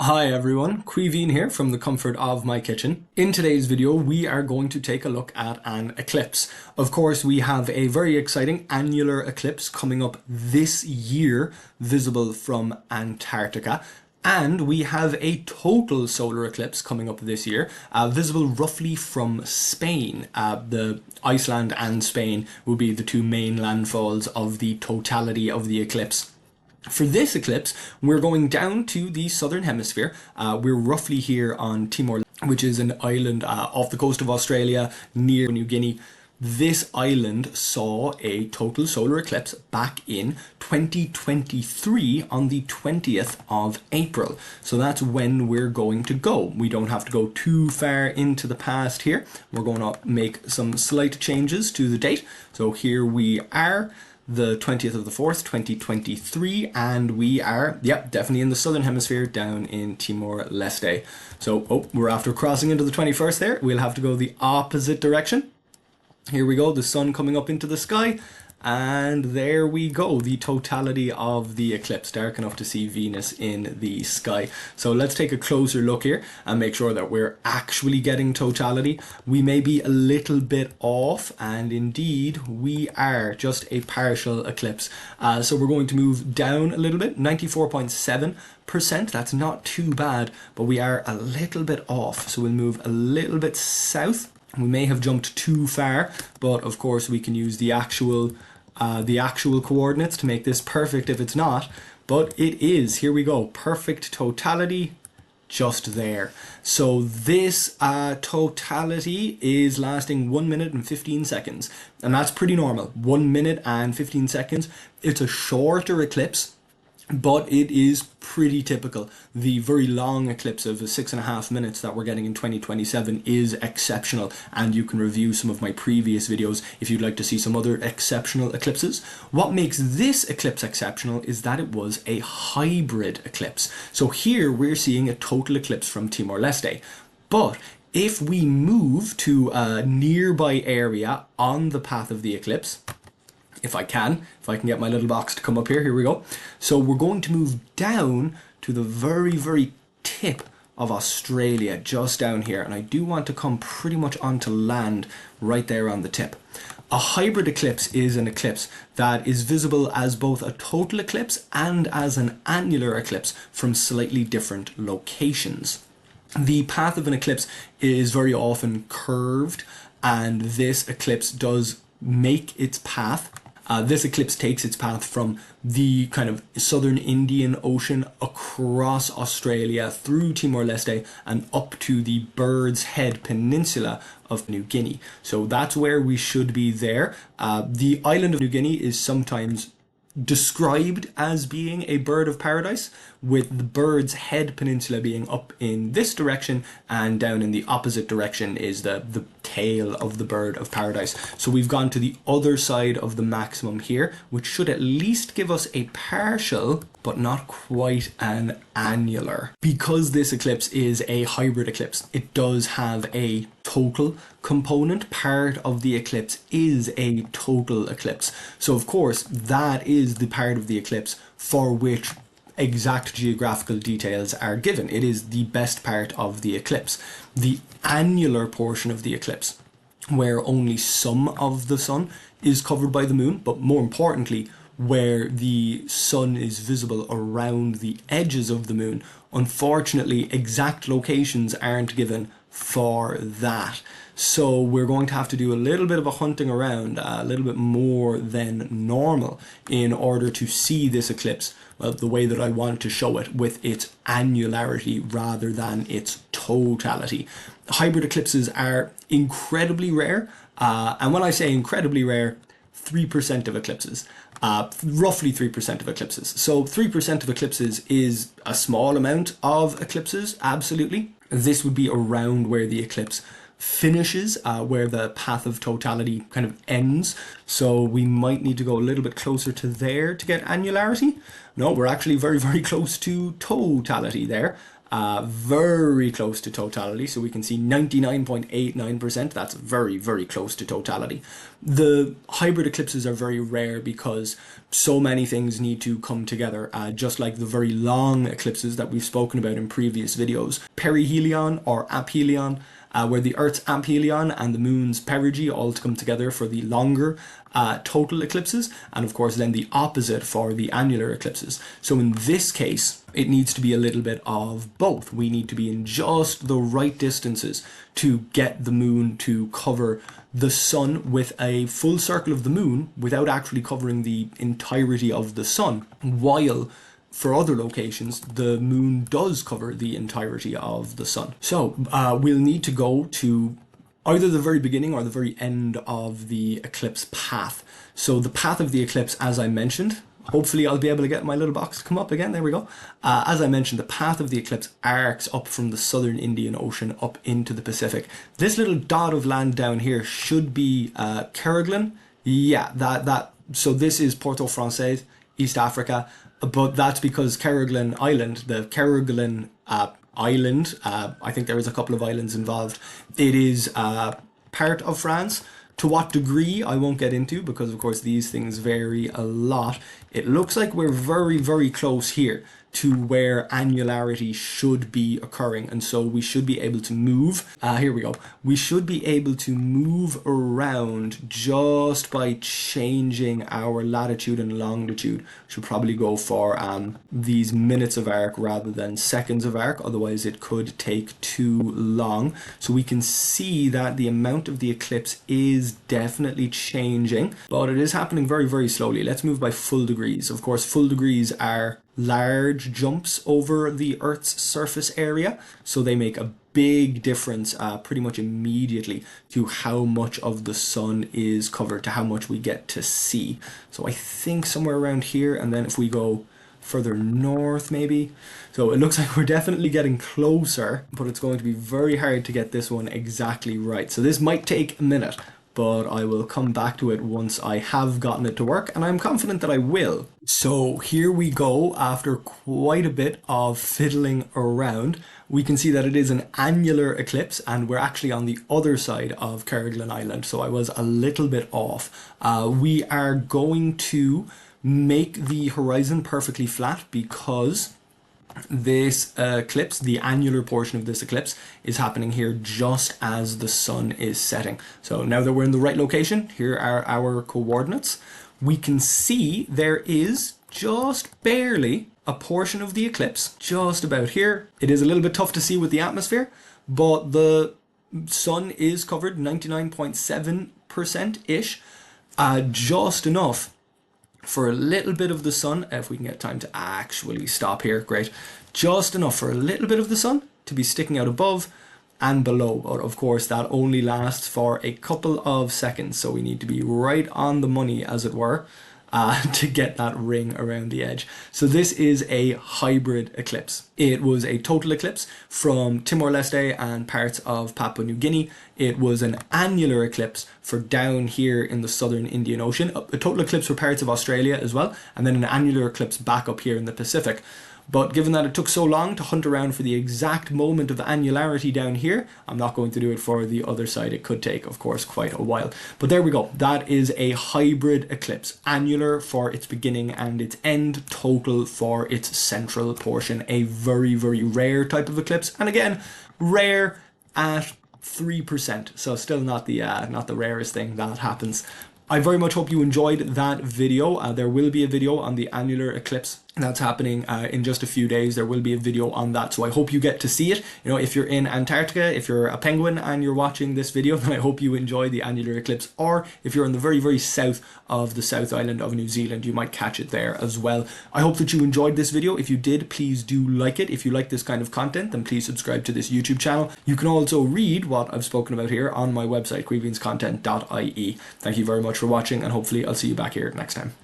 Hi everyone, Quiveen here from the comfort of my kitchen. In today's video we are going to take a look at an eclipse. Of course we have a very exciting annular eclipse coming up this year, visible from Antarctica. And we have a total solar eclipse coming up this year, visible roughly from Spain. The Iceland and Spain will be the two main landfalls of the totality of the eclipse. For this eclipse, we're going down to the southern hemisphere. We're roughly here on Timor, which is an island off the coast of Australia near New Guinea. This island saw a total solar eclipse back in 2023 on the 20th of April. So that's when we're going to go. We don't have to go too far into the past here. We're going to make some slight changes to the date. So here we are, the 20th of the 4th, 2023, and we are, definitely in the southern hemisphere down in Timor Leste. So, we're after crossing into the 21st there. We'll have to go the opposite direction. Here we go, the sun coming up into the sky, and there we go, the totality of the eclipse, dark enough to see Venus in the sky. So let's take a closer look here and make sure that we're actually getting totality. We may be a little bit off, and indeed we are just a partial eclipse. So we're going to move down a little bit, 94.7%, that's not too bad, but we are a little bit off. So we'll move a little bit south. We may have jumped too far, but of course we can use the actual coordinates to make this perfect if it's not, but it is. Here we go, perfect totality just there. So this totality is lasting 1 minute and 15 seconds, and that's pretty normal. 1 minute and 15 seconds. It's a shorter eclipse, but it is pretty typical. The very long eclipse of 6.5 minutes that we're getting in 2027 is exceptional, and you can review some of my previous videos if you'd like to see some other exceptional eclipses. What makes this eclipse exceptional is that it was a hybrid eclipse. So here we're seeing a total eclipse from Timor Leste, but if we move to a nearby area on the path of the eclipse, if I can get my little box to come up here we go. So we're going to move down to the very, very tip of Australia, just down here. And I do want to come pretty much onto land right there on the tip. A hybrid eclipse is an eclipse that is visible as both a total eclipse and as an annular eclipse from slightly different locations. The path of an eclipse is very often curved, and this eclipse does make its path. This eclipse takes its path from the kind of southern Indian Ocean across Australia through Timor-Leste and up to the Bird's Head Peninsula of New Guinea. So that's where we should be there. The island of New Guinea is sometimes described as being a bird of paradise, with the Bird's Head Peninsula being up in this direction, and down in the opposite direction is the tail of the bird of paradise. So we've gone to the other side of the maximum here, which should at least give us a partial but not quite an annular. Because this eclipse is a hybrid eclipse, it does have a total component. Part of the eclipse is a total eclipse. So of course that is the part of the eclipse for which exact geographical details are given. It is the best part of the eclipse. The annular portion of the eclipse, where only some of the sun is covered by the moon, but more importantly where the sun is visible around the edges of the moon, unfortunately exact locations aren't given for that. So we're going to have to do a little bit of a hunting around, a little bit more than normal, in order to see this eclipse, well, the way that I want to show it, with its annularity rather than its totality. Hybrid eclipses are incredibly rare, and when I say incredibly rare, 3% of eclipses. Roughly 3% of eclipses. So 3% of eclipses is a small amount of eclipses, absolutely. This would be around where the eclipse finishes, where the path of totality kind of ends. So we might need to go a little bit closer to there to get annularity. No, we're actually very, very close to totality there. very close to totality. So we can see 99.89%. That's very, very close to totality. The hybrid eclipses are very rare because so many things need to come together, just like the very long eclipses that we've spoken about in previous videos. Perihelion or aphelion, where the Earth's aphelion and the Moon's perigee all come together for the longer total eclipses, and of course then the opposite for the annular eclipses. So in this case, it needs to be a little bit of both. We need to be in just the right distances to get the Moon to cover the Sun with a full circle of the Moon without actually covering the entirety of the Sun, while for other locations, the Moon does cover the entirety of the Sun. So we'll need to go to either the very beginning or the very end of the eclipse path. So the path of the eclipse, as I mentioned, hopefully I'll be able to get my little box to come up again. There we go. As I mentioned, the path of the eclipse arcs up from the southern Indian Ocean up into the Pacific. This little dot of land down here should be Kerguelen. Yeah, so this is Port-au-Français, East Africa. But that's because Kerguelen Island, the Kerguelen Island, I think there is a couple of islands involved. It is part of France. To what degree, I won't get into because, of course, these things vary a lot. It looks like we're very, very close here to where annularity should be occurring, and so we should be able to move. Here we go. We should be able to move around just by changing our latitude and longitude. Should probably go for these minutes of arc rather than seconds of arc, otherwise it could take too long. So we can see that the amount of the eclipse is definitely changing, but it is happening very, very slowly. Let's move by full degrees. Of course, full degrees are large jumps over the Earth's surface area, so they make a big difference pretty much immediately to how much of the Sun is covered, to how much we get to see. So I think somewhere around here, and then if we go further north maybe. So it looks like we're definitely getting closer, but it's going to be very hard to get this one exactly right. So this might take a minute, but I will come back to it once I have gotten it to work, and I'm confident that I will. So here we go. After quite a bit of fiddling around, we can see that it is an annular eclipse, and we're actually on the other side of Kerguelen Island, so I was a little bit off. We are going to make the horizon perfectly flat because this eclipse, the annular portion of this eclipse, is happening here just as the Sun is setting. So now that we're in the right location, here are our coordinates. We can see there is just barely a portion of the eclipse just about here. It is a little bit tough to see with the atmosphere, but the Sun is covered 99.7%-ish, just enough for a little bit of the Sun, if we can get time to actually stop here, great. Just enough for a little bit of the Sun to be sticking out above and below. But of course, that only lasts for a couple of seconds. So we need to be right on the money, as it were, to get that ring around the edge. So this is a hybrid eclipse. It was a total eclipse from Timor Leste and parts of Papua New Guinea. It was an annular eclipse for down here in the southern Indian Ocean. A total eclipse for parts of Australia as well, and then an annular eclipse back up here in the Pacific. But given that it took so long to hunt around for the exact moment of annularity down here, I'm not going to do it for the other side. It could take, of course, quite a while. But there we go. That is a hybrid eclipse. Annular for its beginning and its end, total for its central portion. A very, very rare type of eclipse. And again, rare at 3%. So still not the rarest thing that happens. I very much hope you enjoyed that video. There will be a video on the annular eclipse that's happening in just a few days. There will be a video on that, so I hope you get to see it. You know, if you're in Antarctica, if you're a penguin and you're watching this video, then I hope you enjoy the annular eclipse. Or if you're in the very, very south of the South Island of New Zealand, you might catch it there as well. I hope that you enjoyed this video. If you did, please do like it. If you like this kind of content, then please subscribe to this YouTube channel. You can also read what I've spoken about here on my website, queebeanscontent.ie. Thank you very much for watching, and hopefully I'll see you back here next time.